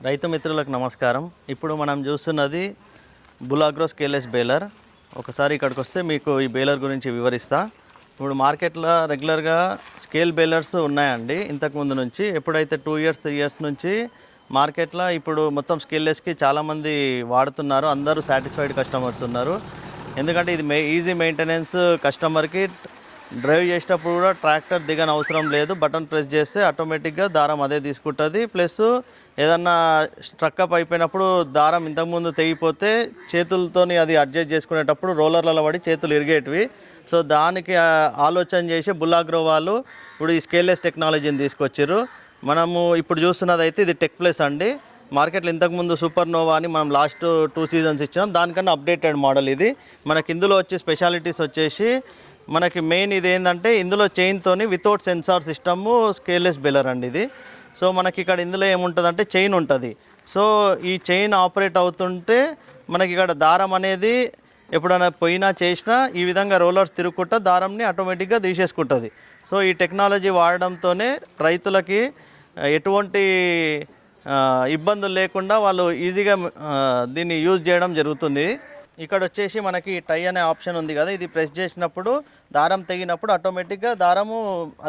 రైతు మిత్రులకు నమస్కారం. ఇప్పుడు మనం చూస్తున్నది బులాగ్రో స్కేల్లెస్ బేలర్. ఒకసారి ఇక్కడికి వస్తే మీకు ఈ బేలర్ గురించి వివరిస్తా. ఇప్పుడు మార్కెట్లో రెగ్యులర్గా స్కేల్ బేలర్స్ ఉన్నాయండి ఇంతకుముందు నుంచి. ఎప్పుడైతే 2 ఇయర్స్ 3 ఇయర్స్ నుంచి మార్కెట్లో ఇప్పుడు మొత్తం స్కేల్లెస్కి చాలామంది వాడుతున్నారు. అందరూ సాటిస్ఫైడ్ కస్టమర్స్ ఉన్నారు. ఎందుకంటే ఇది ఈజీ మెయింటెనెన్స్, కస్టమర్కి డ్రైవ్ చేసేటప్పుడు కూడా ట్రాక్టర్ దిగని అవసరం లేదు. బటన్ ప్రెస్ చేస్తే ఆటోమేటిక్గా దారం అదే తీసుకుంటుంది. ప్లస్ ఏదన్నా స్ట్రక్అప్ అయిపోయినప్పుడు దారం ఇంతకుముందు తెగిపోతే చేతులతోని అది అడ్జస్ట్ చేసుకునేటప్పుడు రోలర్లలో పడి చేతులు ఇరిగేటివి. సో దానికి ఆలోచన చేసి బులాగ్రో వాళ్ళు ఇప్పుడు ఈ స్కేల్లెస్ టెక్నాలజీని తీసుకొచ్చారు. మనము ఇప్పుడు చూస్తున్నది అయితే ఇది టెక్ ప్లస్ అండి. మార్కెట్లో ఇంతకుముందు సూపర్ నోవా అని మనం లాస్ట్ 2 సీజన్స్ ఇచ్చినాం. దానికన్నా అప్డేటెడ్ మోడల్ ఇది. మనకి ఇందులో వచ్చే స్పెషాలిటీస్ వచ్చేసి మనకి మెయిన్ ఇది ఏంటంటే ఇందులో చైన్తోని without sensor system scaleless baler అండి ఇది. సో మనకి ఇక్కడ ఇందులో ఏముంటుందంటే చైన్ ఉంటుంది. సో ఈ చైన్ ఆపరేట్ అవుతుంటే మనకి ఇక్కడ దారం అనేది ఎప్పుడైనా పోయినా చేసినా ఈ విధంగా రోలర్స్ తిరుగుకుంటా దారంని ఆటోమేటిక్గా తీసేసుకుంటుంది. సో ఈ టెక్నాలజీ వాడడంతోనే రైతులకి ఎటువంటి ఇబ్బందులు లేకుండా వాళ్ళు ఈజీగా దీన్ని యూజ్ చేయడం జరుగుతుంది. ఇక్కడ వచ్చేసి మనకి టై అనే ఆప్షన్ ఉంది కదా, ఇది ప్రెస్ చేసినప్పుడు దారం తెగినప్పుడు ఆటోమేటిక్గా దారము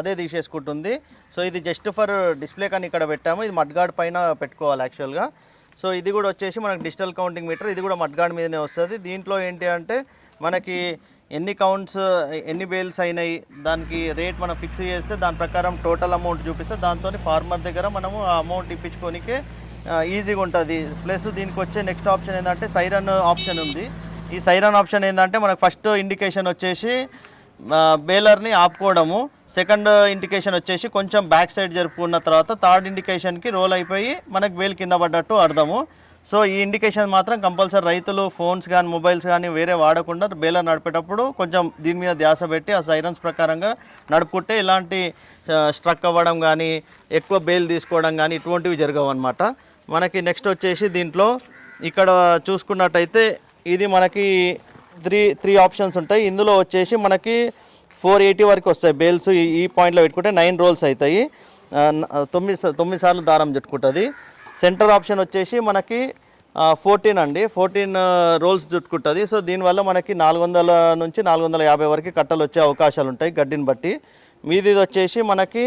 అదే తీసేసుకుంటుంది. సో ఇది జస్ట్ ఫర్ డిస్ప్లే కానీ ఇక్కడ పెట్టాము. ఇది మడ్గార్డ్ పైన పెట్టుకోవాలి యాక్చువల్గా. సో ఇది కూడా వచ్చేసి మనకి డిజిటల్ కౌంటింగ్ మీటర్, ఇది కూడా మడ్గార్డ్ మీదనే వస్తుంది. దీంట్లో ఏంటి అంటే మనకి ఎన్ని కౌంట్స్, ఎన్ని బేల్స్ అయినాయి, దానికి రేట్ మనం ఫిక్స్ చేస్తే దాని ప్రకారం టోటల్ అమౌంట్ చూపిస్తే దాంతో ఫార్మర్ దగ్గర మనము ఆ అమౌంట్ ఇప్పించుకోనికే ఈజీగా ఉంటుంది. ప్లస్ దీనికి వచ్చే నెక్స్ట్ ఆప్షన్ ఏంటంటే సైరన్ ఆప్షన్ ఉంది. ఈ సైరన్ ఆప్షన్ ఏంటంటే మనకు ఫస్ట్ ఇండికేషన్ వచ్చేసి బేలర్ని ఆపుకోవడము, సెకండ్ ఇండికేషన్ వచ్చేసి కొంచెం బ్యాక్ సైడ్ జరుపుకున్న తర్వాత థర్డ్ ఇండికేషన్కి రోల్ అయిపోయి మనకు బేల్ కింద పడ్డట్టు అర్థము. సో ఈ ఇండికేషన్ మాత్రం కంపల్సరీ రైతులు ఫోన్స్ కానీ మొబైల్స్ కానీ వేరే వాడకుండా బేలర్ నడిపేటప్పుడు కొంచెం దీని మీద ధ్యాస పెట్టి ఆ సైరన్స్ ప్రకారంగా నడుపుకుంటే ఇలాంటి స్ట్రక్ అవ్వడం కానీ ఎక్కువ బేల్ తీసుకోవడం కానీ ఇటువంటివి జరగవు అన్నమాట. మనకి నెక్స్ట్ వచ్చేసి దీంట్లో ఇక్కడ చూసుకున్నట్టయితే ఇది మనకి త్రీ ఆప్షన్స్ ఉంటాయి. ఇందులో వచ్చేసి మనకి 480 వరకు వస్తాయి బేల్స్. ఈ పాయింట్లో పెట్టుకుంటే 9 రోల్స్ అవుతాయి, 9 సార్లు దారం చుట్టుకుంటుంది. సెంటర్ ఆప్షన్ వచ్చేసి మనకి 14 అండి, 14 రోల్స్ చుట్టుకుంటుంది. సో దీనివల్ల మనకి 400 నుంచి 450 వరకు కట్టలు వచ్చే అవకాశాలు ఉంటాయి గడ్డిని బట్టి. మీది వచ్చేసి మనకి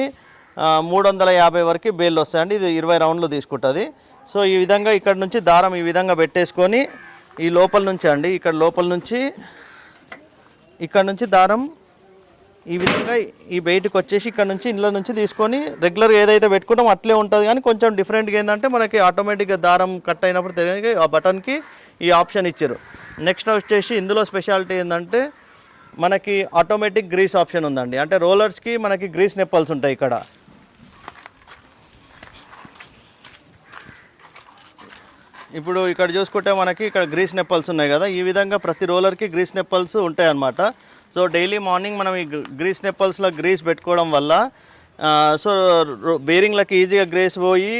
350 వరకు బేళ్ళు వస్తాయండి. ఇది 20 రౌండ్లు తీసుకుంటుంది. సో ఈ విధంగా ఇక్కడ నుంచి దారం ఈ విధంగా పెట్టేసుకొని ఈ లోపల నుంచి అండి, ఇక్కడ లోపల నుంచి ఇక్కడ నుంచి దారం ఈ విధంగా ఈ బయటకు వచ్చేసి ఇక్కడ నుంచి ఇంట్లో నుంచి తీసుకొని రెగ్యులర్గా ఏదైతే పెట్టుకుంటామో అట్లే ఉంటుంది. కానీ కొంచెం డిఫరెంట్గా ఏంటంటే మనకి ఆటోమేటిక్గా దారం కట్ అయినప్పుడు తెలియక ఆ బటన్కి ఈ ఆప్షన్ ఇచ్చారు. నెక్స్ట్ వచ్చేసి ఇందులో స్పెషాలిటీ ఏంటంటే మనకి ఆటోమేటిక్ గ్రీస్ ఆప్షన్ ఉందండి. అంటే రోలర్స్కి మనకి గ్రీస్ నెప్పల్స్ ఉంటాయి ఇక్కడ. ఇప్పుడు ఇక్కడ చూసుకుంటే మనకి ఇక్కడ గ్రీస్ నెప్పల్స్ ఉన్నాయి కదా, ఈ విధంగా ప్రతి రోలర్కి గ్రీస్ నెప్పల్స్ ఉంటాయి అన్నమాట. సో డైలీ మార్నింగ్ మనం ఈ గ్రీస్ నెప్పల్స్లో గ్రీస్ పెట్టుకోవడం వల్ల సో బేరింగ్లకి ఈజీగా గ్రీస్ పోయి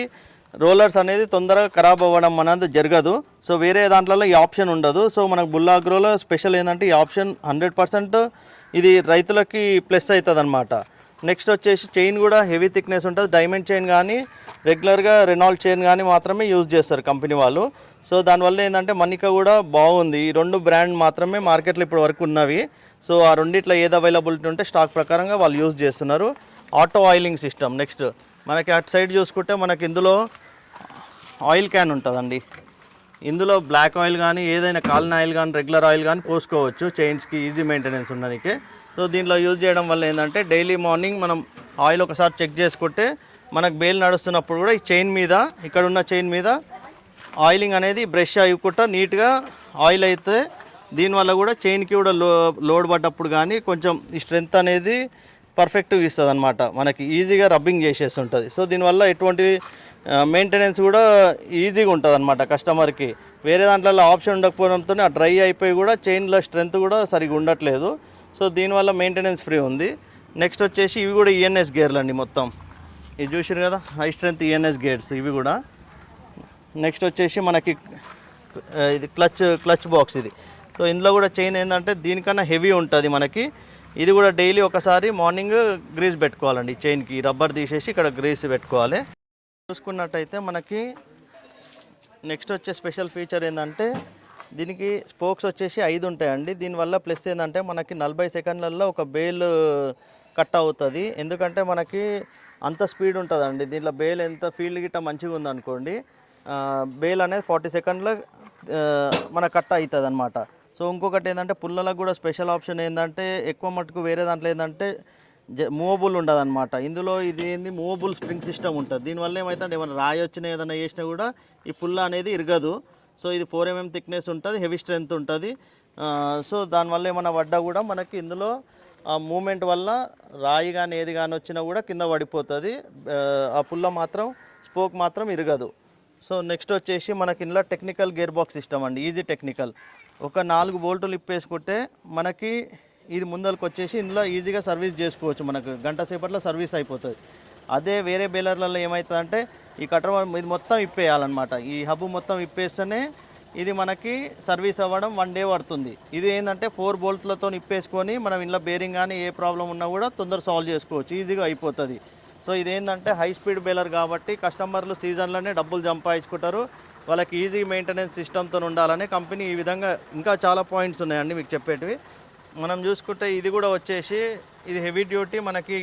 రోలర్స్ అనేది తొందరగా ఖరాబ్ అవ్వడం అనేది జరగదు. సో వేరే దాంట్లో ఈ ఆప్షన్ ఉండదు. సో మనకు బుల్లాగ్రోలో స్పెషల్ ఏంటంటే ఈ ఆప్షన్ 100% ఇది రైతులకి ప్లస్ అవుతుంది అనమాట. నెక్స్ట్ వచ్చేసి చైన్ కూడా హెవీ థిక్నెస్ ఉంటుంది. డైమండ్ చైన్ కానీ రెగ్యులర్గా రెనాల్డ్ చైన్ కానీ మాత్రమే యూజ్ చేస్తారు కంపెనీ వాళ్ళు. సో దానివల్ల ఏంటంటే మన్నిక కూడా బాగుంది. ఈ 2 బ్రాండ్ మాత్రమే మార్కెట్లో ఇప్పుడు వరకు ఉన్నవి. సో ఆ రెండిట్లో ఏది అవైలబిలిటీ ఉంటే స్టాక్ ప్రకారంగా వాళ్ళు యూజ్ చేస్తున్నారు. Auto oiling system. నెక్స్ట్ మనకి అటు సైడ్ చూసుకుంటే మనకి ఇందులో ఆయిల్ క్యాన్ ఉంటుందండి. ఇందులో బ్లాక్ ఆయిల్ కానీ ఏదైనా కాలిన ఆయిల్ కానీ రెగ్యులర్ ఆయిల్ కానీ పోసుకోవచ్చు చైన్స్కి ఈజీ మెయింటెనెన్స్ ఉండడానికి. సో దీంట్లో యూజ్ చేయడం వల్ల ఏంటంటే డైలీ మార్నింగ్ మనం ఆయిల్ ఒకసారి చెక్ చేసుకుంటే మనకు బేల్ నడుస్తున్నప్పుడు కూడా ఈ చైన్ మీద, ఇక్కడ ఉన్న చైన్ మీద ఆయిలింగ్ అనేది బ్రష్ అయ్యకుండా నీట్గా ఆయిల్ అయితే దీనివల్ల కూడా చైన్కి కూడా లోడ్ పడ్డప్పుడు కానీ కొంచెం ఈ స్ట్రెంత్ అనేది పర్ఫెక్ట్గా ఇస్తుంది అనమాట. మనకి ఈజీగా రబ్బింగ్ చేసేస్తుంటుంది. సో దీనివల్ల ఎటువంటి మెయింటెనెన్స్ కూడా ఈజీగా ఉంటుంది అనమాట కస్టమర్కి. వేరే దాంట్లో ఆప్షన్ ఉండకపోవడంతో ఆ డ్రై అయిపోయి కూడా చైన్లో స్ట్రెంత్ కూడా సరిగా ఉండట్లేదు. సో దీనివల్ల మెయింటెనెన్స్ ఫ్రీ ఉంది. నెక్స్ట్ వచ్చేసి ఇవి కూడా ఈఎన్ఎస్ గేర్లు అండి. మొత్తం ఇది చూసారు కదా, హై స్ట్రెంత్ ఈఎన్ఎస్ గేర్స్ ఇవి కూడా. నెక్స్ట్ వచ్చేసి మనకి ఇది క్లచ్ బాక్స్ ఇది. సో ఇందులో కూడా చైన్ ఏంటంటే దీనికన్నా హెవీ ఉంటుంది మనకి. ఇది కూడా డైలీ ఒకసారి మార్నింగ్ గ్రీస్ పెట్టుకోవాలండి. చైన్కి రబ్బర్ తీసేసి ఇక్కడ గ్రీస్ పెట్టుకోవాలి. చూసుకున్నట్టయితే మనకి నెక్స్ట్ వచ్చే స్పెషల్ ఫీచర్ ఏంటంటే దీనికి స్పోక్స్ వచ్చేసి 5 ఉంటాయండి. దీనివల్ల ప్లస్ ఏంటంటే మనకి 40 సెకండ్లలో ఒక బేల్ కట్ అవుతుంది. ఎందుకంటే మనకి అంత స్పీడ్ ఉంటుందండి దీంట్లో. బేల్ ఎంత ఫీల్డ్ గిట్ట మంచిగా ఉందనుకోండి, బేల్ అనేది 40 సెకండ్లో మన కట్ అవుతుంది అనమాట. సో ఇంకొకటి ఏంటంటే పుల్లలకు కూడా స్పెషల్ ఆప్షన్ ఏంటంటే ఎక్కువ మటుకు వేరే దాంట్లో ఏంటంటే మూవబుల్ ఉండదు అనమాట. ఇందులో ఇది ఏంది మూవబుల్ స్ప్రింగ్ సిస్టమ్ ఉంటుంది. దీనివల్ల ఏమవుతుందంటే ఏమైనా రాయి వచ్చినా ఏదైనా చేసినా కూడా ఈ పుల్ల అనేది ఇరగదు. సో ఇది 4 mm థిక్నెస్ ఉంటుంది, హెవీ స్ట్రెంత్ ఉంటుంది. సో దానివల్ల ఏమైనా పడ్డా కూడా మనకి ఇందులో మూమెంట్ వల్ల రాయి కానీ ఏది కానీ వచ్చినా కూడా కింద పడిపోతుంది. ఆ పుల్ల మాత్రం స్పోక్ మాత్రం ఇరగదు. సో నెక్స్ట్ వచ్చేసి మనకి ఇందులో టెక్నికల్ గేర్ బాక్స్ సిస్టమ్ అండి, ఈజీ టెక్నికల్. ఒక 4 బోల్టులు ఇప్పేసుకుంటే మనకి ఇది ముందరకు వచ్చేసి ఇందులో ఈజీగా సర్వీస్ చేసుకోవచ్చు. మనకు గంట సేపట్లో సర్వీస్ అయిపోతుంది. అదే వేరే బేలర్లలో ఏమవుతుందంటే ఈ కటర్ ఇది మొత్తం ఇప్పేయాలన్నమాట. ఈ హబ్ మొత్తం ఇప్పేస్తేనే ఇది మనకి సర్వీస్ అవ్వడం 1 డే పడుతుంది. ఇది ఏంటంటే 4 బోల్ట్లతో ఇప్పేసుకొని మనం ఇంట్లో బేరింగ్ కానీ ఏ ప్రాబ్లం ఉన్నా కూడా తొందర సాల్వ్ చేసుకోవచ్చు, ఈజీగా అయిపోతుంది. సో ఇదేంటంటే హై స్పీడ్ బేలర్ కాబట్టి కస్టమర్లు సీజన్లోనే డబ్బులు సంపాదించుకుంటారు. వాళ్ళకి ఈజీ మెయింటెనెన్స్ సిస్టమ్తో ఉండాలని కంపెనీ ఈ విధంగా ఇంకా చాలా పాయింట్స్ ఉన్నాయండి మీకు చెప్పేటివి. మనం చూసుకుంటే ఇది కూడా వచ్చేసి ఇది హెవీ డ్యూటీ మనకి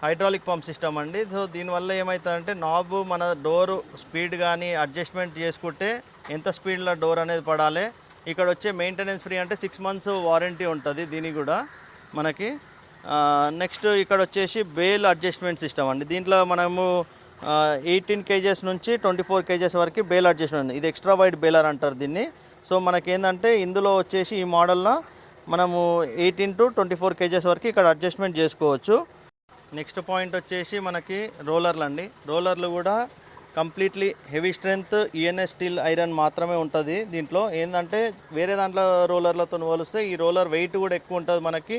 హైడ్రాలిక్ పంప్ సిస్టమ్ అండి. సో దీనివల్ల ఏమవుతుందంటే నాబ్ మన డోరు స్పీడ్ కానీ అడ్జస్ట్మెంట్ చేసుకుంటే ఎంత స్పీడ్లో డోర్ అనేది పడాలి. ఇక్కడ వచ్చే మెయింటెనెన్స్ ఫ్రీ అంటే 6 months వారంటీ ఉంటుంది దీనికి కూడా మనకి. నెక్స్ట్ ఇక్కడ వచ్చేసి బేల్ అడ్జస్ట్మెంట్ సిస్టమ్ అండి. దీంట్లో మనము 18 kgs నుంచి 24 kgs వరకు బేల్ అడ్జస్ట్మెంట్. ఇది ఎక్స్ట్రా వైడ్ బేలర్ అంటారు దీన్ని. సో మనకేంటంటే ఇందులో వచ్చేసి ఈ మోడల్లో మనము 18 to 24 kgs వరకు ఇక్కడ అడ్జస్ట్మెంట్ చేసుకోవచ్చు. నెక్స్ట్ పాయింట్ వచ్చేసి మనకి రోలర్లు అండి. రోలర్లు కూడా completely heavy strength ENS steel iron మాత్రమే ఉంటుంది. దీంట్లో ఏంటంటే వేరే దాంట్లో రోలర్లతో పోలిస్తే ఈ రోలర్ వెయిట్ కూడా ఎక్కువ ఉంటుంది, మనకి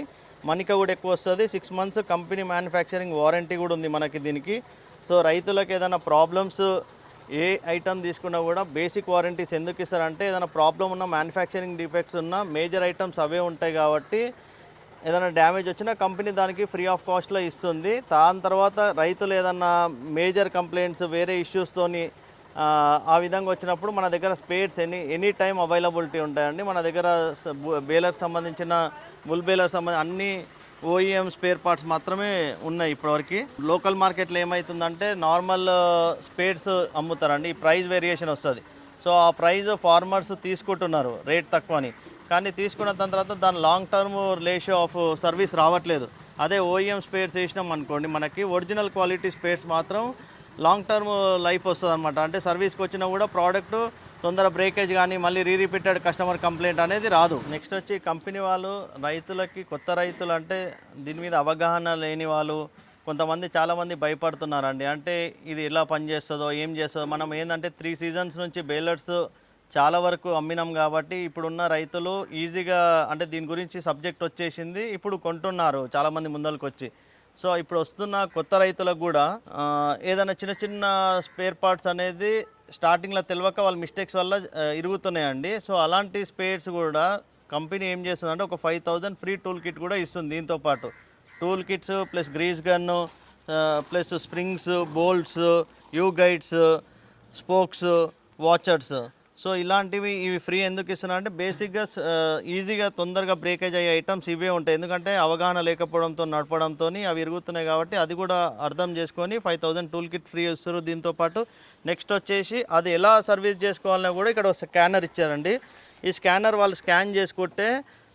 మనిక కూడా ఎక్కువ వస్తుంది. 6 months కంపెనీ మ్యానుఫ్యాక్చరింగ్ వారంటీ కూడా ఉంది మనకి దీనికి. సో రైతులకు ఏదైనా ప్రాబ్లమ్స్ ఏ ఐటమ్ తీసుకున్నా కూడా బేసిక్ వారంటీస్ ఎందుకు ఇస్తారంటే ఏదైనా ప్రాబ్లం ఉన్న మ్యానుఫ్యాక్చరింగ్ డిఫెక్ట్స్ ఉన్న మేజర్ ఐటమ్స్ అవే ఉంటాయి కాబట్టి ఏదైనా డ్యామేజ్ వచ్చినా కంపెనీ దానికి ఫ్రీ ఆఫ్ కాస్ట్లో ఇస్తుంది. దాని తర్వాత రైతులు ఏదన్నా మేజర్ కంప్లైంట్స్ వేరే ఇష్యూస్తోని ఆ విధంగా వచ్చినప్పుడు మన దగ్గర స్పేర్స్ ఎనీ టైం అవైలబిలిటీ ఉంటాయండి. మన దగ్గర బేలర్ సంబంధించిన బుల్ బేలర్ సంబంధించిన అన్ని ఓఈఎం స్పేర్ పార్ట్స్ మాత్రమే ఉన్నాయి ఇప్పటివరకు. లోకల్ మార్కెట్లో ఏమవుతుందంటే నార్మల్ స్పేర్స్ అమ్ముతారండి, ఈ ప్రైస్ వేరియేషన్ వస్తుంది. సో ఆ ప్రైస్ ఫార్మర్స్ తీసుకుంటున్నారు రేట్ తక్కువని, కానీ తీసుకున్న తర్వాత దాని long term ratio of service రావట్లేదు. అదే ఓఈఎం స్పేర్స్ వేసినాం అనుకోండి, మనకి ఒరిజినల్ క్వాలిటీ స్పేర్స్ మాత్రం లాంగ్ టర్మ్ లైఫ్ వస్తుంది అనమాట. అంటే సర్వీస్కి వచ్చినా కూడా ప్రోడక్ట్ తొందర బ్రేకేజ్ కానీ మళ్ళీ రీరిపీటెడ్ కస్టమర్ కంప్లైంట్ అనేది రాదు. నెక్స్ట్ వచ్చి కంపెనీ వాళ్ళు రైతులకి, కొత్త రైతులు అంటే దీని మీద అవగాహన లేని వాళ్ళు కొంతమంది చాలామంది భయపడుతున్నారండి. అంటే ఇది ఎలా పనిచేస్తుందో ఏం చేస్తుందో. మనం ఏంటంటే 3 seasons నుంచి బేలర్స్ చాలా వరకు అమ్మినాం కాబట్టి ఇప్పుడున్న రైతులు ఈజీగా అంటే దీని గురించి సబ్జెక్ట్ వచ్చేసింది, ఇప్పుడు కొంటున్నారు చాలామంది ముందరకు వచ్చి. సో ఇప్పుడు వస్తున్న కొత్త రైతులకు కూడా ఏదైనా చిన్న చిన్న స్పేర్ పార్ట్స్ అనేది స్టార్టింగ్లో తెలియక వాళ్ళ మిస్టేక్స్ వల్ల ఇరుగుతున్నాయండి. సో అలాంటి స్పేర్స్ కూడా కంపెనీ ఏం చేస్తుందంటే ఒక 5,000 ఫ్రీ టూల్ కిట్ కూడా ఇస్తుంది. దీంతో పాటు tool kits plus grease gun plus springs, bolts, U guides, spokes, washers. So ఇలాంటివి ఇవి ఫ్రీ ఎందుకు ఇస్తున్నా అంటే బేసిక్గా ఈజీగా తొందరగా బ్రేకేజ్ అయ్యే ఐటమ్స్ ఇవే ఉంటాయి. ఎందుకంటే అవగాహన లేకపోవడంతో నడపడంతో అవి ఇరుగుతున్నాయి కాబట్టి అది కూడా అర్థం చేసుకొని 5,000 టూల్ కిట్ ఫ్రీ ఇస్తారు. దీంతోపాటు నెక్స్ట్ వచ్చేసి అది ఎలా సర్వీస్ చేసుకోవాలన్నా కూడా ఇక్కడ ఒక స్కానర్ ఇచ్చారండి. ఈ స్కానర్ వాళ్ళు స్కాన్ చేసుకుంటే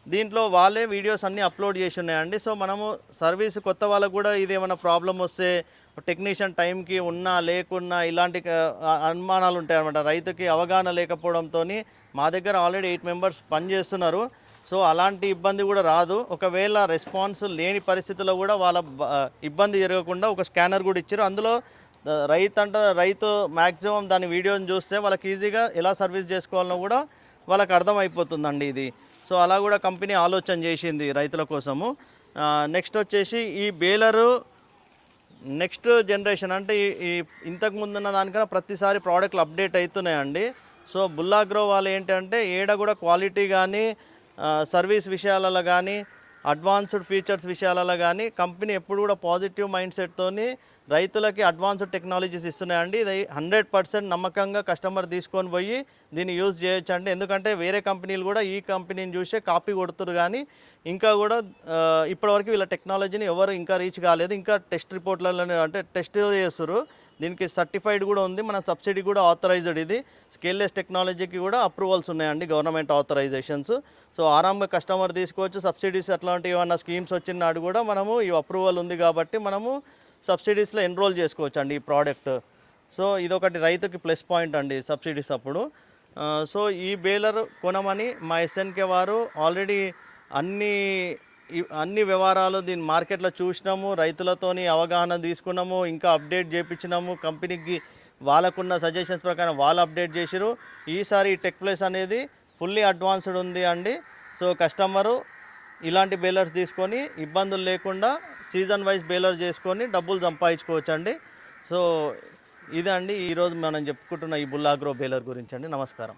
దీంట్లో వాళ్ళే వీడియోస్ అన్నీ అప్లోడ్ చేసి ఉన్నాయండి. సో మనము సర్వీస్ కొత్త వాళ్ళకు కూడా ఇది ఏమైనా ప్రాబ్లం వస్తే టెక్నీషియన్ టైంకి ఉన్నా లేకున్నా ఇలాంటి అనుమానాలు ఉంటాయి అన్నమాట. రైతుకి అవగాహన లేకపోవడంతో మా దగ్గర ఆల్రెడీ 8 members పనిచేస్తున్నారు. సో అలాంటి ఇబ్బంది కూడా రాదు. ఒకవేళ రెస్పాన్స్ లేని పరిస్థితుల్లో కూడా వాళ్ళ ఇబ్బంది జరగకుండా ఒక స్కానర్ కూడా ఇచ్చారు. అందులో రైతు మ్యాక్సిమం దాని వీడియోని చూస్తే వాళ్ళకి ఈజీగా ఎలా సర్వీస్ చేసుకోవాలనో కూడా వాళ్ళకి అర్థమైపోతుందండి ఇది. సో అలా కూడా కంపెనీ ఆలోచన చేసింది రైతుల కోసము. నెక్స్ట్ వచ్చేసి ఈ బేలరు నెక్స్ట్ జనరేషన్ అంటే ఈ ఇంతకు ముందున్న దానికన్నా ప్రతిసారి ప్రోడక్ట్లు అప్డేట్ అవుతున్నాయండి. సో బుల్లాగ్రో వాళ్ళు ఏంటంటే ఏడ కూడా క్వాలిటీ కానీ సర్వీస్ విషయాలలో కానీ అడ్వాన్స్డ్ ఫీచర్స్ విషయాలలో కానీ కంపెనీ ఎప్పుడు కూడా పాజిటివ్ మైండ్ సెట్తోని రైతులకి అడ్వాన్స్డ్ టెక్నాలజీస్ ఇస్తున్నాయండి. ఇది 100% నమ్మకంగా కస్టమర్ తీసుకొని పోయి దీన్ని యూజ్ చేయొచ్చు అండి. ఎందుకంటే వేరే కంపెనీలు కూడా ఈ కంపెనీని చూసే కాపీ కొడుతురు, కానీ ఇంకా కూడా ఇప్పటివరకు వీళ్ళ టెక్నాలజీని ఎవరు ఇంకా రీచ్ కాలేదు. ఇంకా టెస్ట్ రిపోర్ట్లలోనే అంటే టెస్ట్ చేస్తారు. దీనికి సర్టిఫైడ్ కూడా ఉంది, మన సబ్సిడీ కూడా ఆథరైజ్డ్. ఇది స్కేల్లెస్ టెక్నాలజీకి కూడా అప్రూవల్స్ ఉన్నాయండి, గవర్నమెంట్ ఆథరైజేషన్స్. సో ఆరాంగా కస్టమర్ తీసుకోవచ్చు. సబ్సిడీస్ అట్లాంటివి ఏమన్నా స్కీమ్స్ వచ్చినాడు కూడా మనము ఈ అప్రూవల్ ఉంది కాబట్టి మనము సబ్సిడీస్లో ఎన్రోల్ చేసుకోవచ్చు అండి ఈ ప్రోడక్ట్. సో ఇదొకటి రైతుకి ప్లస్ పాయింట్ అండి సబ్సిడీస్ అప్పుడు. సో ఈ బేలర్ కొనమని మా ఎస్ఎన్కే వారు ఆల్రెడీ అన్ని వ్యవహారాలు దీని మార్కెట్లో చూసినాము, రైతులతోని అవగాహన తీసుకున్నాము, ఇంకా అప్డేట్ చేయించినాము కంపెనీకి. వాళ్ళకున్న సజెషన్స్ ప్రకారం వాళ్ళు అప్డేట్ చేసిరు. ఈసారి ఈ టెక్ ప్లేస్ అనేది ఫుల్లీ అడ్వాన్స్డ్ ఉంది అండి. సో కస్టమరు ఇలాంటి బేలర్స్ తీసుకొని ఇబ్బందులు లేకుండా సీజన్ వైజ్ బేలర్ చేసుకొని డబ్బులు సంపాదించుకోవచ్చు అండి. సో ఇదండి ఈరోజు మనం చెప్పుకుంటున్న ఈ బుల్ అగ్రో బేలర్ గురించి అండి. నమస్కారం.